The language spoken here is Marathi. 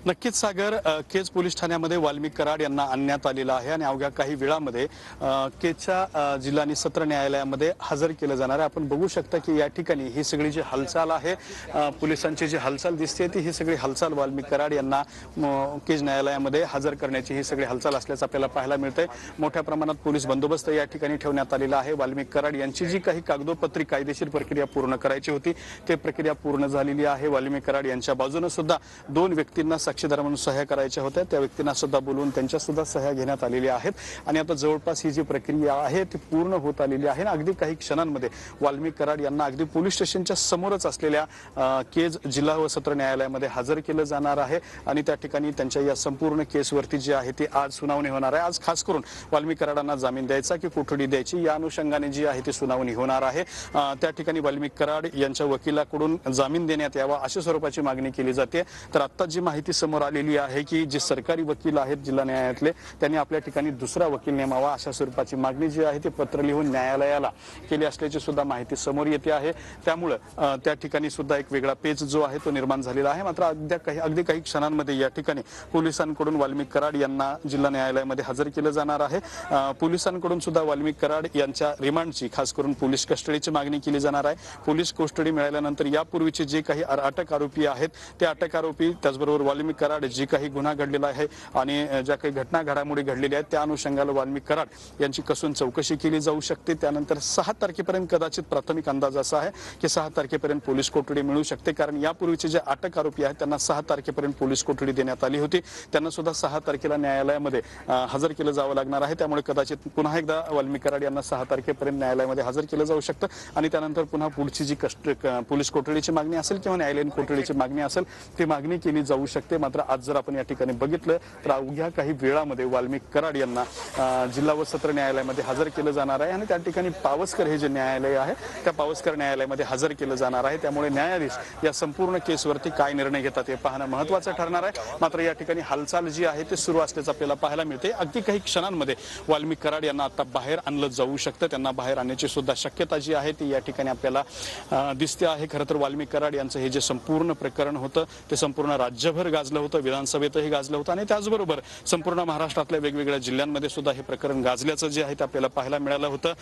नक्कीच सागर, केज पोलीस ठाण्यामध्ये वाल्मिक कराड यांना आणण्यात आलेला आहे आणि अवघ्या काही वेळामध्ये केजच्या जिल्हा आणि सत्र न्यायालयामध्ये हजर केलं जाणार आहे। आपण बघू शकता की या ठिकाणी ही सगळी जी हालचाल आहे, पोलिसांची जी हालचाल दिसते ती ही सगळी हालचाल वाल्मिक कराड यांना केज न्यायालयामध्ये हजर करण्याची ही सगळी हालचाल असल्याचं आपल्याला पाहायला मिळतंय। मोठ्या प्रमाणात पोलीस बंदोबस्त या ठिकाणी ठेवण्यात आलेला आहे। वाल्मिक कराड यांची जी काही कागदोपत्री कायदेशीर प्रक्रिया पूर्ण करायची होती ते प्रक्रिया पूर्ण झालेली आहे। वाल्मिक कराड यांच्या बाजूने सुद्धा दोन व्यक्तींना साक्षीदार म्हणून सह्या करायच्या होत्या, त्या व्यक्तींना सुद्धा बोलवून त्यांच्या सुद्धा सह्या घेण्यात आलेल्या आहेत आणि आता जवळपास ही जी प्रक्रिया आहे ती पूर्ण होत आलेली आहे। अगदी काही क्षणांमध्ये वाल्मिक कराड यांना अगदी पोलीस स्टेशनच्या समोरच असलेल्या केज जिल्हा व सत्र न्यायालयामध्ये हजर केलं जाणार आहे आणि त्या ठिकाणी त्यांच्या या संपूर्ण केसवरती जी आहे ती आज सुनावणी होणार आहे। आज खास करून वाल्मिक कराडांना जामीन द्यायचा की कोठडी द्यायची या अनुषंगाने जी आहे ती सुनावणी होणार आहे। त्या ठिकाणी वाल्मिक कराड यांच्या वकिलाकडून जामीन देण्यात यावा अशा स्वरूपाची मागणी केली जाते। तर आता जी माहिती समोर आलेली आहे की जे सरकारी वकील आहेत जिल्हा न्यायालयातले त्यांनी आपल्या ठिकाणी दुसरा वकील नेमावा अशा स्वरूपाची मागणी जी आहे ती पत्र लिहून न्यायालयाला केली असल्याची सुद्धा माहिती समोर येते आहे। त्यामुळे त्या ठिकाणी सुद्धा एक वेगळा पेच जो आहे तो निर्माण झालेला आहे। मात्र अगदी काही क्षणांमध्ये या ठिकाणी पोलिसांकडून वाल्मिक कराड यांना जिल्हा न्यायालयामध्ये हजर केलं जाणार आहे। पोलिसांकडून सुद्धा वाल्मिक कराड यांच्या रिमांडची खास करून पोलीस कस्टडीची मागणी केली जाणार आहे। पोलीस कस्टडी मिळाल्यानंतर यापूर्वीचे जे काही अटक आरोपी आहेत ते अटक आरोपी, त्याचबरोबर वाल्मिक कराड जी काही गुन्हा घडलेला आहे आणि ज्या काही घटना घडामोडी घडलेल्या आहेत त्या अनुषंगाला वाल्मिक कराड यांची कसून चौकशी केली जाऊ शकते। त्यानंतर 6 तारखेपर्यंत कदाचित प्राथमिक अंदाज असा आहे की 6 तारखेपर्यंत पोलीस कोठडी मिळू शकते, कारण यापूर्वीचे जे अटक आरोपी आहेत त्यांना 6 तारखेपर्यंत पोलीस कोठडी देण्यात आली होती। त्यांना सुद्धा 6 तारखेला न्यायालयामध्ये हजर केलं जावं लागणार आहे। त्यामुळे कदाचित पुन्हा एकदा वाल्मिक कराड यांना 6 तारखेपर्यंत न्यायालयामध्ये हजर केलं जाऊ शकतं आणि त्यानंतर पुन्हा पुढची जी पोलीस कोठडीची मागणी असेल किंवा न्यायालयीन कोठडीची मागणी असेल ती मागणी केली जाऊ शकते। मात्र आज जर आपण या ठिकाणी बघितलं तर अवघ्या काही वेळामध्ये वाल्मिक कराड यांना जिल्हा व सत्र न्यायालयामध्ये हजर केलं जाणार आहे आणि त्या ठिकाणी पावसकर हे जे न्यायालय आहे त्या पावसकर न्यायालयामध्ये हजर केलं जाणार आहे। त्यामुळे न्यायाधीश या संपूर्ण केसवरती काय निर्णय घेतात हे पाहणं महत्त्वाचं ठरणार आहे। मात्र या ठिकाणी हालचाल जी आहे ते सुरू असल्याचं आपल्याला पाहायला मिळते। अगदी काही क्षणांमध्ये वाल्मिक कराड यांना आता बाहेर आणलं जाऊ शकतं, त्यांना बाहेर आणण्याची सुद्धा शक्यता जी आहे ती या ठिकाणी आपल्याला दिसते आहे। खरं तर वाल्मिक कराड यांचं हे जे संपूर्ण प्रकरण होतं ते संपूर्ण राज्यभर गाजलं होतं, विधानसभेतही गाजलं होतं आणि त्याचबरोबर संपूर्ण महाराष्ट्रातल्या वेगवेगळ्या जिल्ह्यांमध्ये सुद्धा हे प्रकरण गाजल्याचं जे आहे ते आपल्याला पाहायला मिळालं होतं।